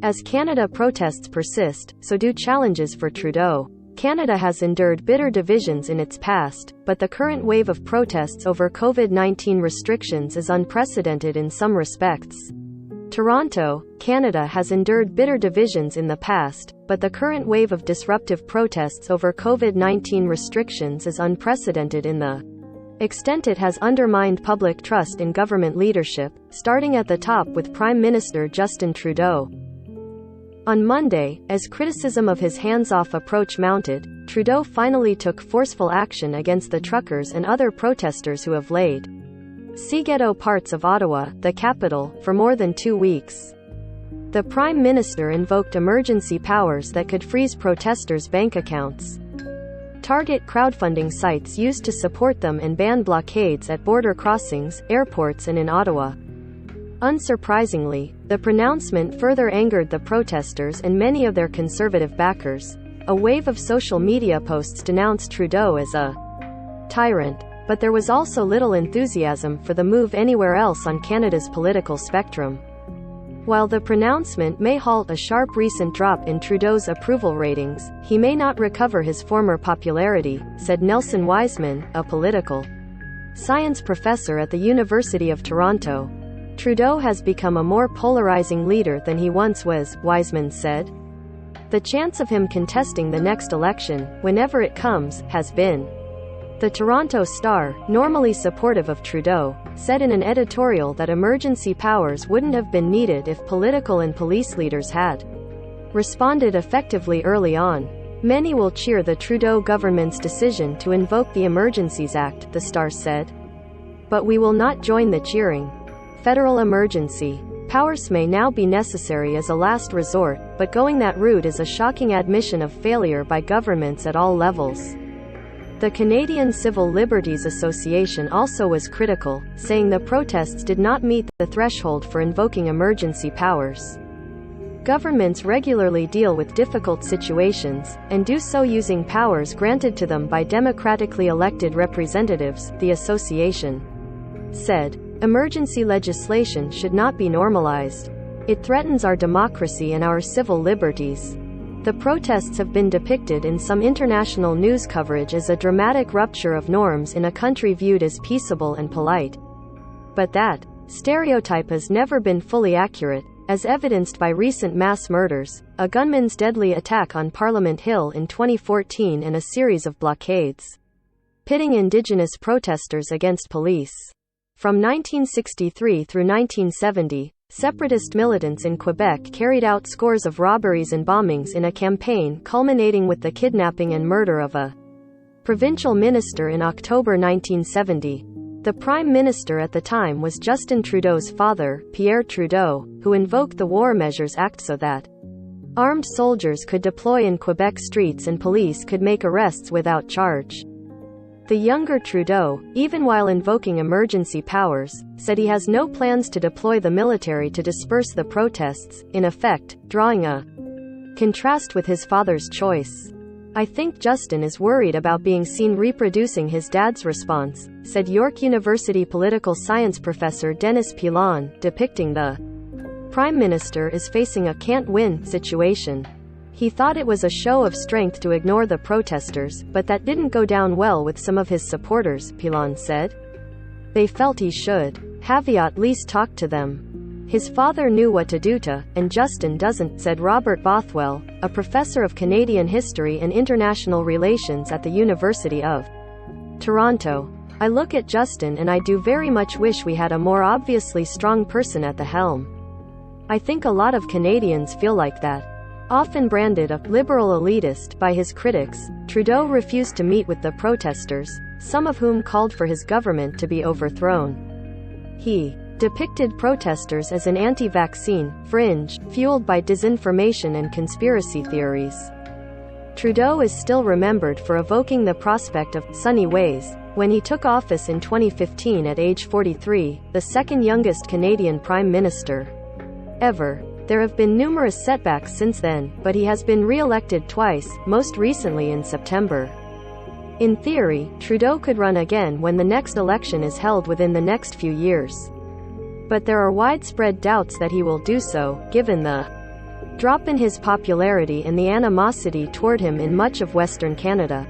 As Canada protests persist, so do challenges for Trudeau. Canada has endured bitter divisions in its past, but the current wave of protests over COVID-19 restrictions is unprecedented in some respects. Toronto, Canada has endured bitter divisions in the past, but the current wave of disruptive protests over COVID-19 restrictions is unprecedented in the extent it has undermined public trust in government leadership, starting at the top with Prime Minister Justin Trudeau. On Monday, as criticism of his hands-off approach mounted, Trudeau finally took forceful action against the truckers and other protesters who have laid ghetto parts of Ottawa, the capital, for more than 2 weeks. The Prime Minister invoked emergency powers that could freeze protesters' bank accounts, target crowdfunding sites used to support them, and ban blockades at border crossings, airports, and in Ottawa. Unsurprisingly, the pronouncement further angered the protesters and many of their conservative backers. A wave of social media posts denounced Trudeau as a tyrant, but there was also little enthusiasm for the move anywhere else on Canada's political spectrum. While the pronouncement may halt a sharp recent drop in Trudeau's approval ratings, he may not recover his former popularity, said Nelson Wiseman, a political science professor at the University of Toronto. Trudeau has become a more polarizing leader than he once was, Wiseman said. The chance of him contesting the next election, whenever it comes, has been. The Toronto Star, normally supportive of Trudeau, said in an editorial that emergency powers wouldn't have been needed if political and police leaders had responded effectively early on. Many will cheer the Trudeau government's decision to invoke the Emergencies Act, the Star said. But we will not join the cheering. Federal emergency powers may now be necessary as a last resort, but going that route is a shocking admission of failure by governments at all levels. The Canadian Civil Liberties Association also was critical, saying the protests did not meet the threshold for invoking emergency powers. Governments regularly deal with difficult situations, and do so using powers granted to them by democratically elected representatives, the association said. Emergency legislation should not be normalized. It threatens our democracy and our civil liberties. The protests have been depicted in some international news coverage as a dramatic rupture of norms in a country viewed as peaceable and polite. But that stereotype has never been fully accurate, as evidenced by recent mass murders, a gunman's deadly attack on Parliament Hill in 2014, and a series of blockades pitting Indigenous protesters against police. From 1963 through 1970, separatist militants in Quebec carried out scores of robberies and bombings in a campaign culminating with the kidnapping and murder of a provincial minister in October 1970. The Prime Minister at the time was Justin Trudeau's father, Pierre Trudeau, who invoked the War Measures Act so that armed soldiers could deploy in Quebec streets and police could make arrests without charge. The younger Trudeau, even while invoking emergency powers, said he has no plans to deploy the military to disperse the protests, in effect, drawing a contrast with his father's choice. I think Justin is worried about being seen reproducing his dad's response, said York University political science professor Dennis Pilon, depicting the Prime Minister is facing a can't-win situation. He thought it was a show of strength to ignore the protesters, but that didn't go down well with some of his supporters, Pilon said. They felt he should have at least talked to them. His father knew what to do to, and Justin doesn't, said Robert Bothwell, a professor of Canadian history and international relations at the University of Toronto. I look at Justin and I do very much wish we had a more obviously strong person at the helm. I think a lot of Canadians feel like that. Often branded a liberal elitist by his critics, Trudeau refused to meet with the protesters, some of whom called for his government to be overthrown. He depicted protesters as an anti-vaccine fringe, fueled by disinformation and conspiracy theories. Trudeau is still remembered for evoking the prospect of sunny ways when he took office in 2015 at age 43, the second youngest Canadian Prime Minister ever. There have been numerous setbacks since then, but he has been re-elected twice, most recently in September. In theory, Trudeau could run again when the next election is held within the next few years. But there are widespread doubts that he will do so, given the drop in his popularity and the animosity toward him in much of Western Canada.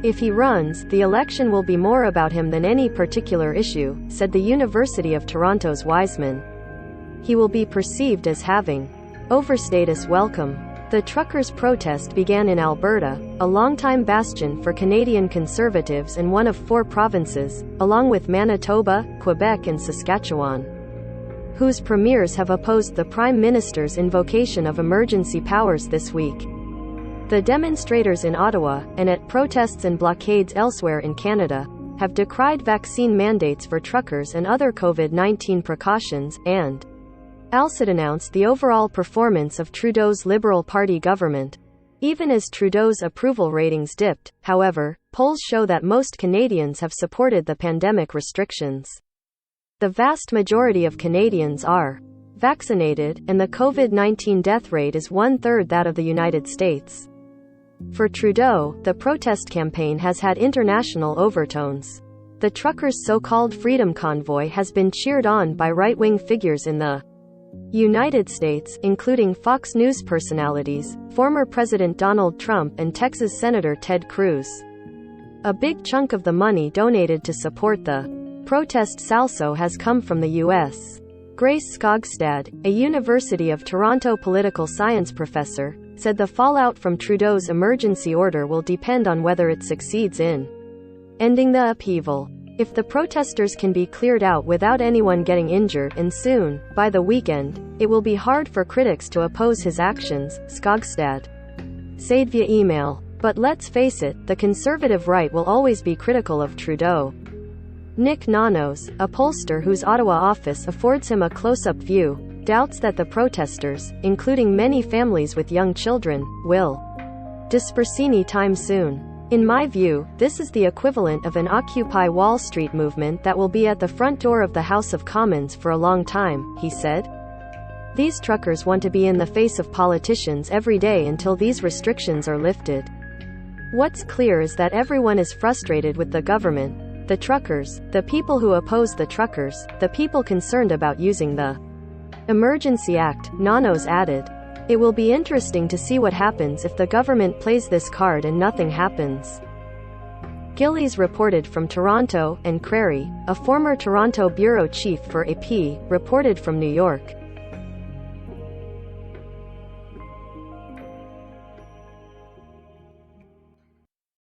If he runs, the election will be more about him than any particular issue, said the University of Toronto's Wiseman. He will be perceived as having overstayed his welcome. The truckers' protest began in Alberta, a longtime bastion for Canadian Conservatives and one of 4 provinces, along with Manitoba, Quebec and Saskatchewan, whose premiers have opposed the Prime Minister's invocation of emergency powers this week. The demonstrators in Ottawa, and at protests and blockades elsewhere in Canada, have decried vaccine mandates for truckers and other COVID-19 precautions, and ALCID announced the overall performance of Trudeau's Liberal Party government. Even as Trudeau's approval ratings dipped, however, polls show that most Canadians have supported the pandemic restrictions. The vast majority of Canadians are vaccinated, and the COVID-19 death rate is 1/3 that of the United States. For Trudeau, the protest campaign has had international overtones. The truckers' so-called Freedom Convoy has been cheered on by right-wing figures in the United States, including Fox News personalities, former President Donald Trump and Texas Senator Ted Cruz. A big chunk of the money donated to support the protest also has come from the U.S. Grace Skogstad, a University of Toronto political science professor, said the fallout from Trudeau's emergency order will depend on whether it succeeds in ending the upheaval. If the protesters can be cleared out without anyone getting injured and soon, by the weekend, it will be hard for critics to oppose his actions, Skogstad said via email. But let's face it, the conservative right will always be critical of Trudeau. Nick Nanos, a pollster whose Ottawa office affords him a close-up view, doubts that the protesters, including many families with young children, will disperse any time soon. In my view, this is the equivalent of an Occupy Wall Street movement that will be at the front door of the House of Commons for a long time, he said. These truckers want to be in the face of politicians every day until these restrictions are lifted. What's clear is that everyone is frustrated with the government, the truckers, the people who oppose the truckers, the people concerned about using the Emergency Act, Nanos added. It will be interesting to see what happens if the government plays this card and nothing happens. Gillies reported from Toronto, and Crary, a former Toronto bureau chief for AP, reported from New York.